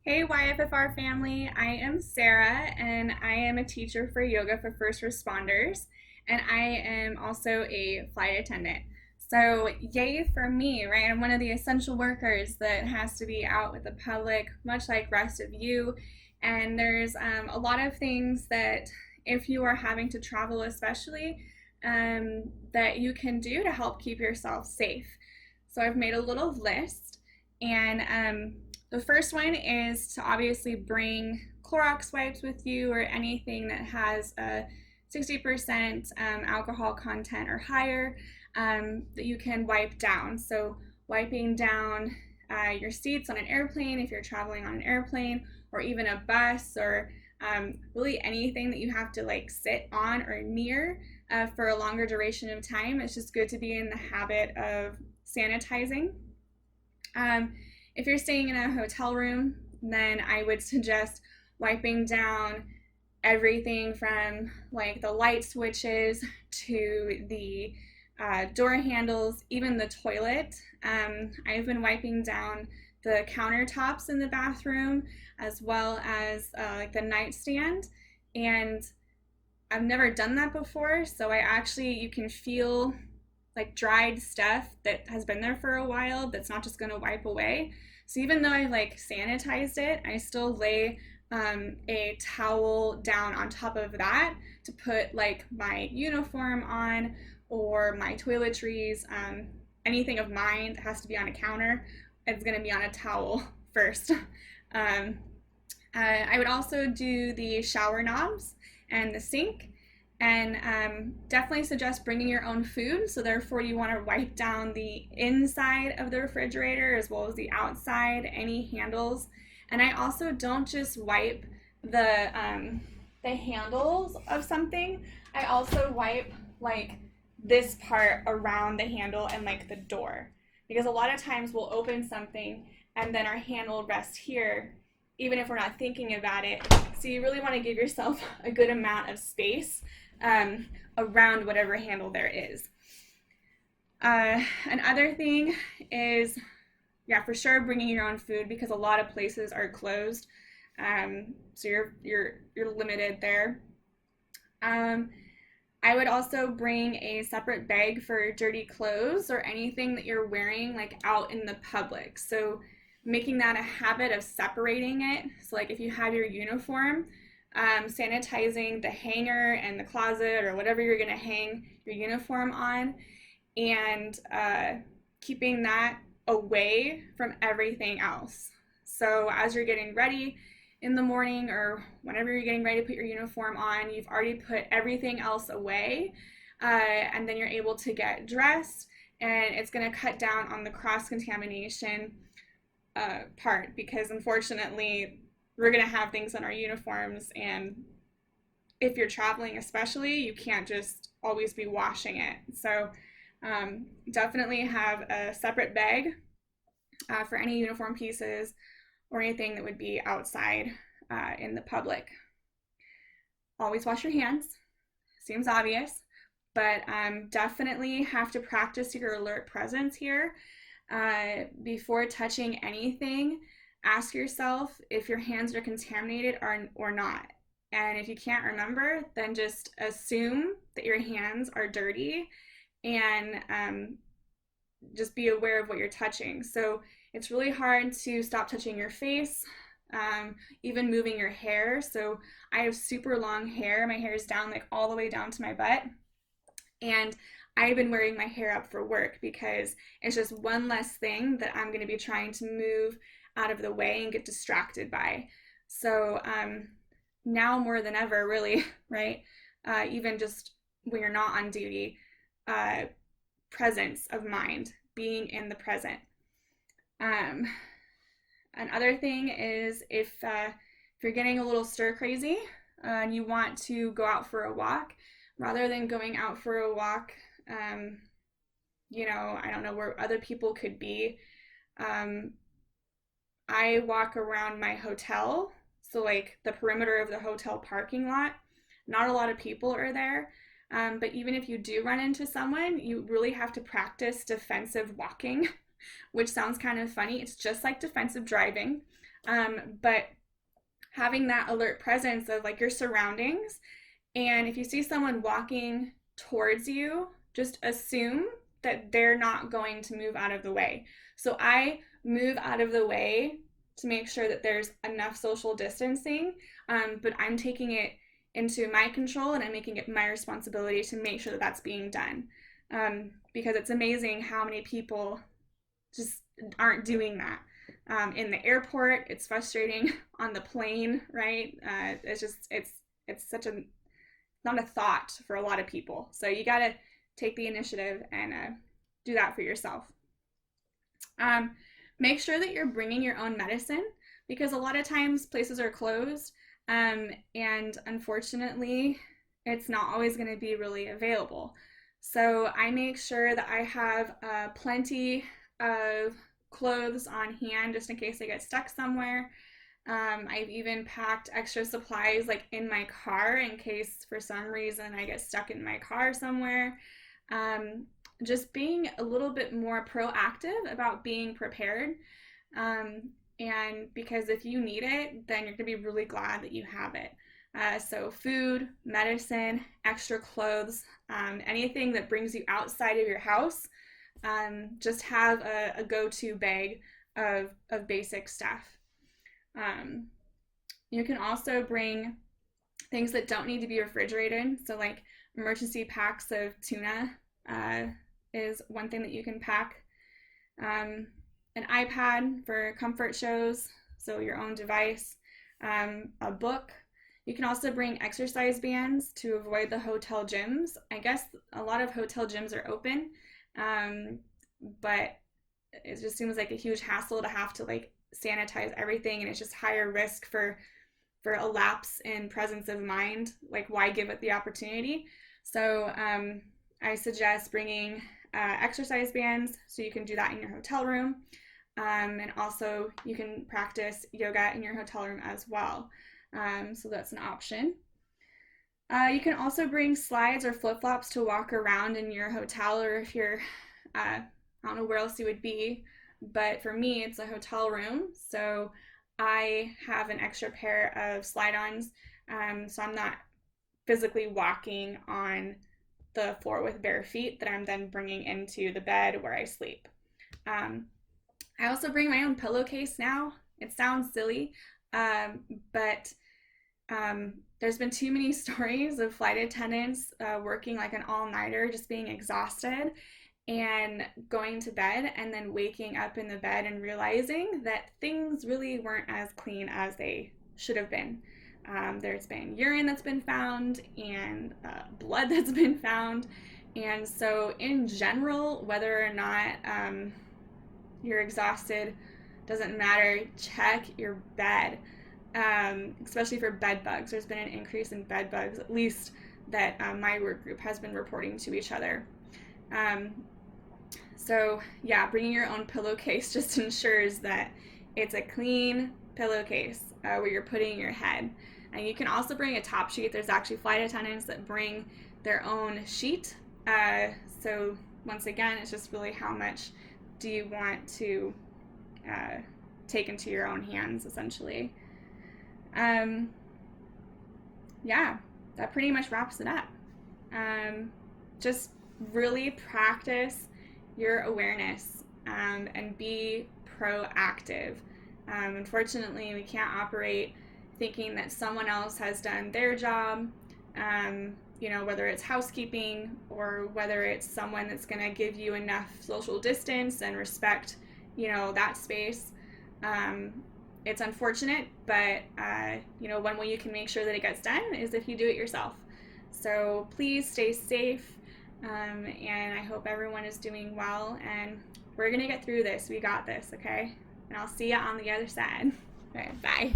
Hey YFFR family, I am Sarah and I am a teacher for yoga for first responders and I am also a flight attendant. So yay for me, right? I'm one of the essential workers that has to be out with the public, much like rest of you. And there's a lot of things that if you are having to travel especially, that you can do to help keep yourself safe. So I've made a little list and the first one is to obviously bring Clorox wipes with you or anything that has a 60% alcohol content or higher that you can wipe down. So wiping down your seats on an airplane if you're traveling on an airplane or even a bus or really anything that you have to like sit on or near for a longer duration of time. It's just good to be in the habit of sanitizing. If you're staying in a hotel room, then I would suggest wiping down everything from like the light switches to the door handles, even the toilet. I've been wiping down the countertops in the bathroom as well as like the nightstand. And I've never done that before, so you can feel like dried stuff that has been there for a while that's not just going to wipe away. So even though I like sanitized it, I still lay a towel down on top of that to put like my uniform on or my toiletries, anything of mine that has to be on a counter, it's going to be on a towel first. I would also do the shower knobs and the sink. And definitely suggest bringing your own food. So therefore you want to wipe down the inside of the refrigerator as well as the outside, any handles. And I also don't just wipe the handles of something. I also wipe like this part around the handle and like the door. Because a lot of times we'll open something and then our handle rests here, even if we're not thinking about it. So you really want to give yourself a good amount of space around whatever handle there is. Another thing is, yeah, for sure bringing your own food because a lot of places are closed, so you're limited there. I would also bring a separate bag for dirty clothes or anything that you're wearing like out in the public. So making that a habit of separating it. So like if you have your uniform, sanitizing the hanger and the closet or whatever you're going to hang your uniform on and keeping that away from everything else. So as you're getting ready in the morning or whenever you're getting ready to put your uniform on, you've already put everything else away and then you're able to get dressed and it's going to cut down on the cross-contamination part because unfortunately we're going to have things on our uniforms, and if you're traveling especially, you can't just always be washing it. So definitely have a separate bag for any uniform pieces or anything that would be outside in the public. Always wash your hands. Seems obvious, but definitely have to practice your alert presence here. Before touching anything, ask yourself if your hands are contaminated or not. And if you can't remember, then just assume that your hands are dirty and just be aware of what you're touching. So it's really hard to stop touching your face, even moving your hair. So I have super long hair. My hair is down like all the way down to my butt. And I've been wearing my hair up for work because it's just one less thing that I'm going to be trying to move out of the way and get distracted by. So now more than ever, really, right? Even just when you're not on duty, presence of mind, being in the present. Another thing is if you're getting a little stir crazy and you want to go out for a walk, rather than going out for a walk, I don't know where other people could be. I walk around my hotel, so like the perimeter of the hotel parking lot. Not a lot of people are there, but even if you do run into someone, you really have to practice defensive walking, which sounds kind of funny. It's just like defensive driving. But having that alert presence of like your surroundings, and if you see someone walking towards you, just assume that they're not going to move out of the way. So I move out of the way to make sure that there's enough social distancing, but I'm taking it into my control and I'm making it my responsibility to make sure that that's being done. Because it's amazing how many people just aren't doing that. In the airport, it's frustrating. On the plane, right? It's such a not a thought for a lot of people. So you got to take the initiative and do that for yourself. Make sure that you're bringing your own medicine, because a lot of times places are closed, and unfortunately, it's not always going to be really available. So I make sure that I have plenty of clothes on hand just in case I get stuck somewhere. I've even packed extra supplies like in my car in case for some reason I get stuck in my car somewhere. Just being a little bit more proactive about being prepared. And because if you need it, then you're going to be really glad that you have it. So food, medicine, extra clothes, anything that brings you outside of your house, just have a go-to bag of basic stuff. You can also bring things that don't need to be refrigerated. So like emergency packs of tuna is one thing that you can pack. An iPad for comfort shows, so your own device. A book. You can also bring exercise bands to avoid the hotel gyms. I guess a lot of hotel gyms are open, but it just seems like a huge hassle to have to like sanitize everything, and it's just higher risk for a lapse in presence of mind. Like, why give it the opportunity? So I suggest bringing exercise bands so you can do that in your hotel room, and also you can practice yoga in your hotel room as well. So that's an option. You can also bring slides or flip-flops to walk around in your hotel, or if you're I don't know where else you would be, but for me, it's a hotel room. So I have an extra pair of slide-ons, so I'm not physically walking on the floor with bare feet that I'm then bringing into the bed where I sleep. I also bring my own pillowcase now. It sounds silly, but there's been too many stories of flight attendants working like an all-nighter, just being exhausted and going to bed and then waking up in the bed and realizing that things really weren't as clean as they should have been. There's been urine that's been found and blood that's been found. And so in general, whether or not you're exhausted, doesn't matter, check your bed, especially for bed bugs. There's been an increase in bed bugs, at least that my work group has been reporting to each other. So yeah, bringing your own pillowcase just ensures that it's a clean pillowcase where you're putting your head. And you can also bring a top sheet. There's actually flight attendants that bring their own sheet. So once again, it's just really how much do you want to take into your own hands, essentially. Yeah, that pretty much wraps it up. Just really practice your awareness and be proactive. Unfortunately, we can't operate thinking that someone else has done their job, whether it's housekeeping or whether it's someone that's going to give you enough social distance and respect, that space. It's unfortunate, but, one way you can make sure that it gets done is if you do it yourself. So please stay safe, and I hope everyone is doing well, and we're going to get through this. We got this, okay? And I'll see you on the other side. All right, bye.